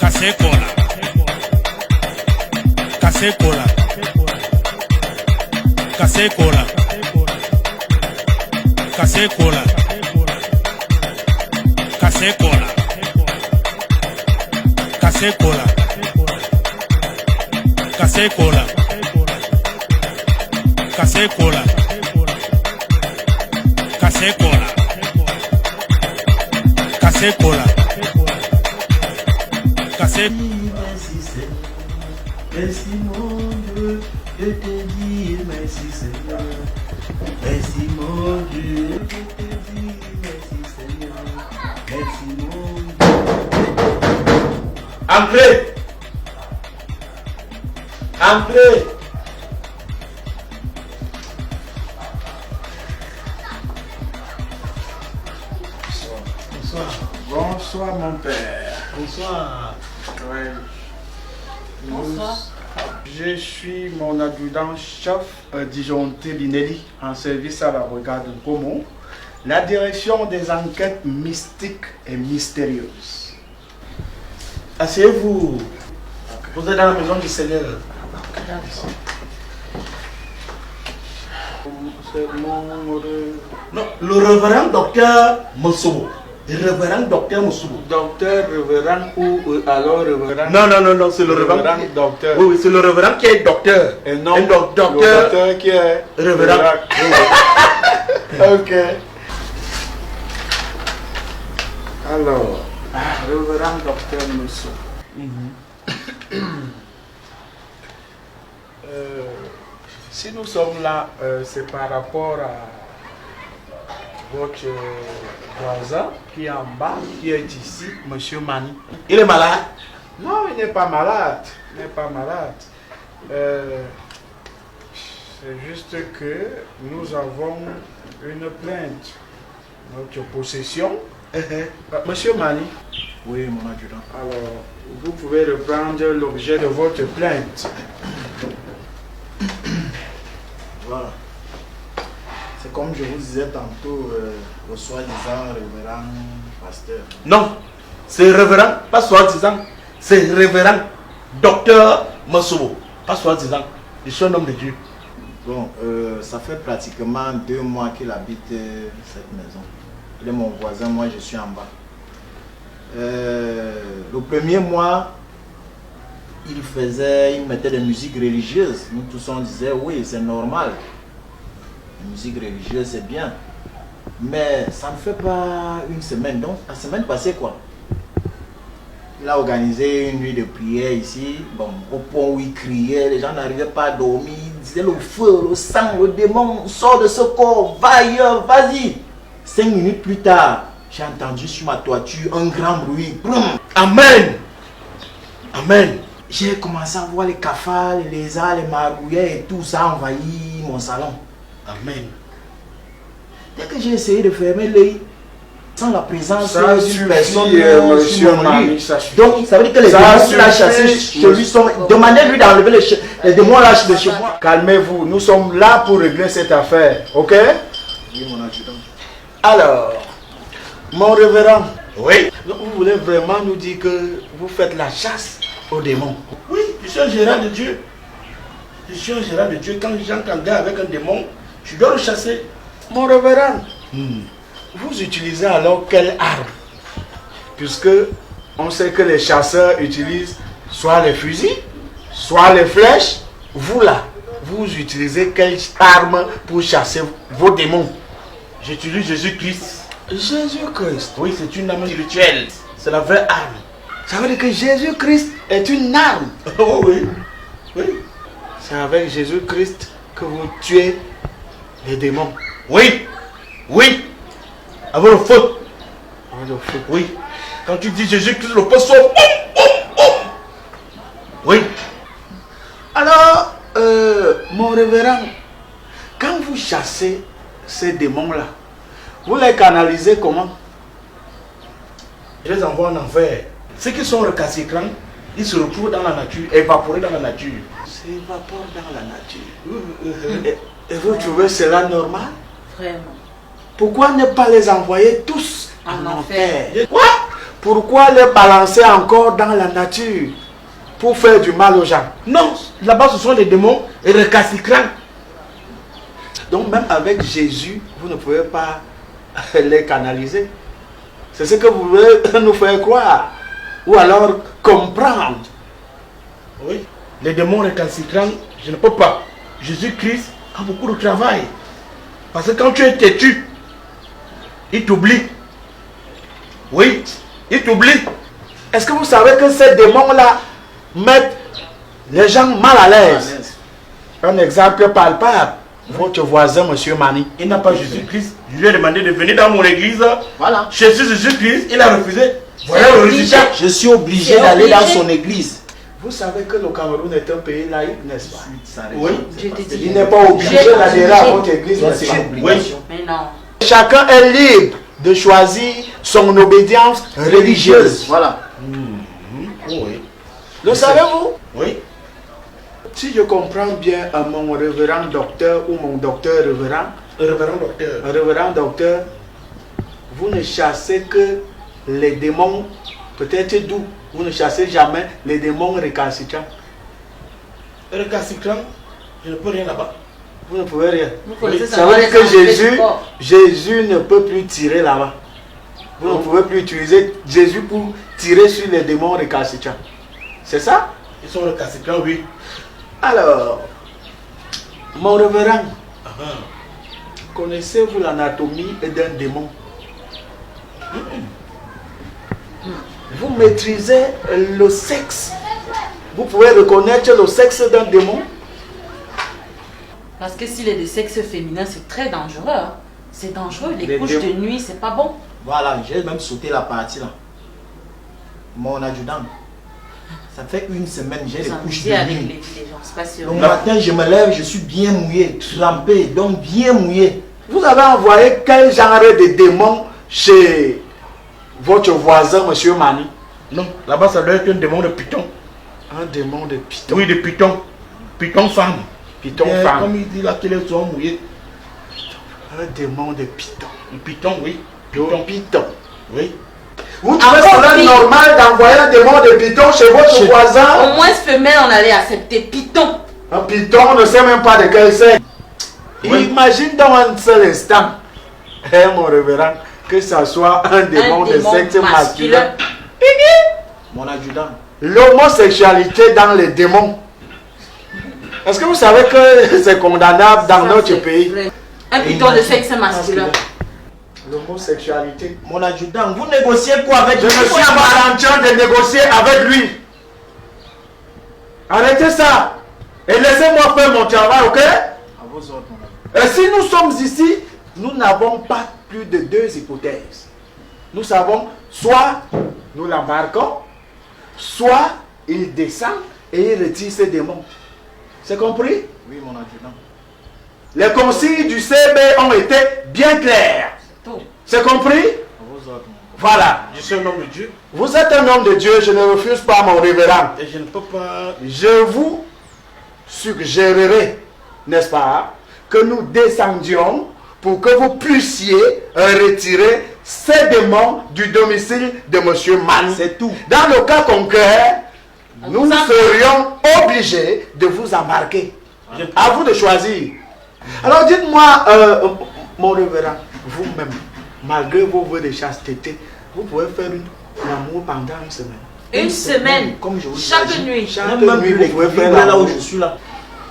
Casecola. Casecola. Casecola. Casecola. Casecola. Casecola. Casecola. Casecola. Casecola. Casecola. Casecola. Merci mon Dieu, je te dis merci Seigneur. Merci mon Dieu, je te dis merci Seigneur. Merci mon Dieu. Entrez. Entrez. Bonsoir. Bonsoir mon père. Bonsoir. Ouais. Bonsoir. Je suis mon adjudant-chef disjoncté Binelli en service à la brigade de Gaumont, la direction des enquêtes mystiques et mystérieuses. Asseyez-vous. Vous êtes dans la maison du Seigneur. C'est mon... Non, le révérend docteur Moussoubou. Le révérend docteur Moussoubou. Docteur, révérend ou alors révérend? Non, c'est le révérend. Docteur. Oui, c'est le révérend qui est docteur. Et non, le docteur qui est révérend. Ok. Alors, révérend docteur Moussou. Si nous sommes là, c'est par rapport à votre voisin qui est en bas, qui est ici, Monsieur Mani. Il est malade. Non, il n'est pas malade. Il n'est pas malade. C'est juste que nous avons une plainte. Notre possession. Monsieur Mani. Oui, mon adjudant. Alors, vous pouvez reprendre l'objet de votre plainte. Voilà. C'est comme je vous disais tantôt, au soi-disant révérend pasteur. Non, c'est révérend, pas soi-disant. C'est révérend docteur Moussoubou, pas soi-disant. Je suis un homme de Dieu. Bon, ça fait pratiquement 2 mois qu'il habite cette maison. Il est mon voisin, moi je suis en bas. Le premier mois, il mettait des musiques religieuses. Nous tous on disait oui, c'est normal. La musique religieuse c'est bien. Mais ça ne fait pas une semaine. Donc la semaine passée quoi. Il a organisé une nuit de prière ici. Bon, au point où il criait, les gens n'arrivaient pas à dormir. Il disait le feu, le sang, le démon sort de ce corps, va ailleurs, vas-y. 5 minutes plus tard, j'ai entendu sur ma toiture un grand bruit. Brum. Amen. Amen. J'ai commencé à voir les cafards, les lézards, les marrouillets et tout ça envahit mon salon. Amen. Dès que j'ai essayé de fermer l'œil, sans la présence d'une personne sur mon lit. Donc ça veut dire que les démons l'a chassé chez lui sont... Demandez-lui d'enlever les démons là de chez moi. Calmez-vous, nous sommes là pour régler cette affaire, ok? Oui, mon adjudant. Alors, mon révérend, oui, vous voulez vraiment nous dire que vous faites la chasse aux démons? Oui, je suis un gérant de Dieu. Je suis un gérant de Dieu. Quand j'entends avec un démon, je dois le chasser. Mon révérend, vous utilisez alors quelle arme? Puisque on sait que les chasseurs utilisent soit les fusils, soit les flèches. Vous là, vous utilisez quelle arme pour chasser vos démons? J'utilise Jésus-Christ. Jésus-Christ. Oui, c'est une arme spirituelle. C'est la vraie arme. Ça veut dire que Jésus-Christ est une arme. Oh oui. Oui. C'est avec Jésus-Christ que vous tuez les démons. Oui. Oui. Avant le feu. Avant le feu. Oui. Quand tu dis Jésus-Christ, le feu sort. Oui. Alors, mon révérend, quand vous chassez ces démons-là, vous les canalisez comment? Je les envoie en enfer. Ceux qui sont récalcitrants, ils se retrouvent dans la nature, évaporés dans la nature. S'évapore dans la nature. Et vous trouvez cela normal? Vraiment. Pourquoi ne pas les envoyer tous En enfer. Quoi? Pourquoi les balancer encore dans la nature pour faire du mal aux gens? Non, là-bas ce sont les démons récalcitrants. Donc même avec Jésus, vous ne pouvez pas les canaliser. C'est ce que vous voulez nous faire croire. Ou alors comprendre. Oui, les démons récalcitrants, je ne peux pas. Jésus-Christ a beaucoup de travail. Parce que quand tu es têtu, il t'oublie. Oui, il t'oublie. Est-ce que vous savez que ces démons-là mettent les gens mal à l'aise? Un exemple palpable. Votre voisin, monsieur Mani. Il n'a pas Jésus-Christ. Je lui ai demandé de venir dans mon église. Voilà. Chercher Jésus-Christ, il a refusé. Voilà le résultat. Je suis obligé d'aller dans son église. Vous savez que le Cameroun est un pays laïque, n'est-ce pas? Oui. Je te dis. Il n'est pas obligé d'adhérer à votre église, Ça, n'est-ce c'est pas? une obligation. Mais non. Chacun est libre de choisir son obédience religieuse. Voilà. Oui. Le savez-vous? Oui. Si je comprends bien mon révérend docteur ou mon docteur révérend, révérend docteur, vous ne chassez que les démons, peut-être d'où? Vous ne chassez jamais les démons récalcitrants. Récalcitrant, je ne peux rien là-bas. Vous ne pouvez rien. Vous connaissez Ça seulement veut les dire que aspects du Jésus, corps. Jésus ne peut plus tirer là-bas. Vous ne pouvez plus utiliser Jésus pour tirer sur les démons récalcitrants. C'est ça? Ils sont récalcitrants, oui. Alors, mon révérend, Ah, connaissez-vous l'anatomie d'un démon? Vous maîtrisez le sexe. Vous pouvez reconnaître le sexe d'un démon? Parce que s'il est de sexe féminin, c'est très dangereux. Hein. C'est dangereux. Les Les couches démons. de nuit, c'est pas bon. Voilà, j'ai même sauté la partie là. Mon adjudant. Ça fait une semaine, j'ai les Vous couches amusez de avec les nuit. vies des gens. C'est pas sûr. Le matin, je me lève, je suis bien mouillé, trempé, donc bien mouillé. Vous avez envoyé quel genre de démon chez votre voisin, monsieur Mani? non, là-bas ça doit être un démon de python. Un démon de python. Oui, de python. Python femme. Python Bien, femme. Comme il dit là qu'il est souvent mouillé. Un démon de python. Le python, oui. Python. Python. Oui. Vous trouvez Encore cela pire. normal d'envoyer un démon de python chez votre voisin? Au moins, femelle, on allait accepter. Python. Un python, on ne sait même pas de quel c'est. Oui. Imagine dans un seul instant, mon révérend, que ça soit un démon de sexe masculin. Mon adjudant. L'homosexualité dans les démons. Est-ce que vous savez que c'est condamnable dans Ça, notre c'est pays? vrai. Un python de sexe masculin. L'homosexualité. Mon adjudant, vous négociez quoi avec Je ne suis pas en train de négocier avec lui. Arrêtez ça. Et laissez-moi faire mon travail, ok? À vos ordres, mon adjudant. Et si nous sommes ici, nous n'avons pas plus de deux hypothèses. Nous savons, soit nous l'embarquons, soit il descend et il retire ses démons. C'est compris? Oui, mon adjudant. Les consignes du CB ont été bien claires. Tout. C'est compris? À vos ordres, mon Voilà. Je suis un homme de Dieu. Vous êtes un homme de Dieu, je ne refuse pas mon révérend. Et je ne peux pas. Je vous suggérerai, n'est-ce pas, que nous descendions pour que vous puissiez retirer ces démons du domicile de monsieur Mani. C'est tout. Dans le cas concret, nous vous embarque. serions obligés de vous embarquer. À vous de choisir. Alors dites-moi, mon révérend, vous-même, malgré vos vœux de chasteté, vous pouvez faire l'amour pendant une semaine. Une semaine. Comme je vous Chaque l'ai dit. nuit. Chaque Même nuit, plus vous pouvez faire l'équilibre là l'amour. où je suis là.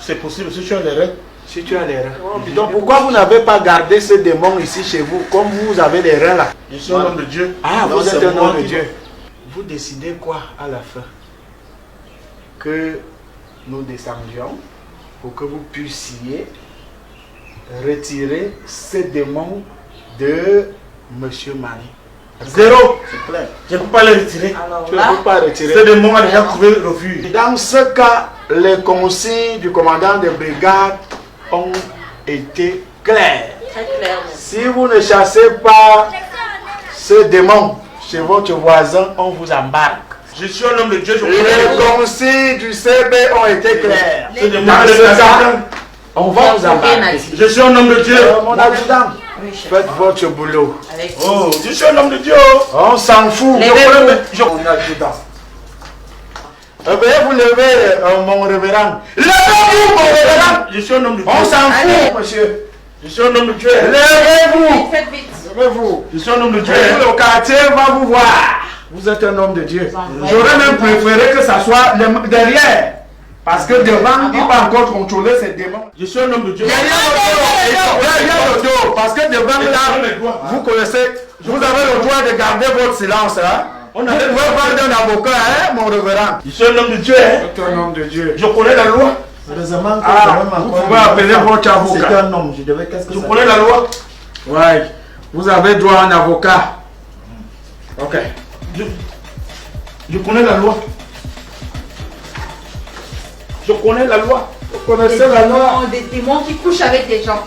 C'est possible, si tu as les règles. Si tu as les reins. Donc pourquoi vous n'avez pas gardé ce démon ici chez vous, comme vous avez les reins là? Je suis un homme de Dieu. Ah, Non, vous êtes c'est un moi homme de qui- Dieu. Vous décidez quoi à la fin? Que nous descendions pour que vous puissiez retirer ces démons de monsieur Mani. Zéro. C'est clair. Je ne peux pas les retirer. Alors Tu ne là, peux pas retirer. Ce démon a déjà trouvé refuge. Dans ce cas, les consignes du commandant de brigade ont été claires. très clair. Si vous ne chassez pas ce démon chez votre voisin, on vous embarque. Je suis un homme de Dieu, je connais Les consignes du CB ont été claires. ce démon. Dans ce cas, on va Il y a vous rien à embarquer. dire. Je suis un homme de Dieu. Mon adjudant, Oui, chef. Faites votre boulot. Avec Oh, je suis un homme de Dieu. On s'en fout. Levez-vous. On a tout dans. Veuillez vous lever, mon révérend. Levez-vous, mon révérend. Je suis un homme de Dieu. On s'en Allez. fout, monsieur. Je suis un homme de Dieu. Levez-vous. Faites vite. Levez-vous. Je suis un homme de Dieu. Le quartier va vous voir. Vous êtes un homme de Dieu. J'aurais même préféré que ça soit derrière. Parce que devant, il va encore contrôler ses démons. Je suis un homme de Dieu. Derrière le dos. Parce que devant là, vous connaissez, vous avez le droit de garder votre silence. Hein? Vous pouvez parler d'un avocat, hein, mon révérend. Je suis un homme de Dieu. Vous êtes un homme de Dieu. Je connais la loi. Heureusement que Ah, quand même vous encore pouvez appeler votre avocat. C'est un homme, je devais qu'est-ce que Je ça connais la loi. Ouais. Vous avez droit à un avocat. Ok. Je connais la loi. Je connais la loi. Vous connaissez la loi. Des démons qui couchent avec des gens.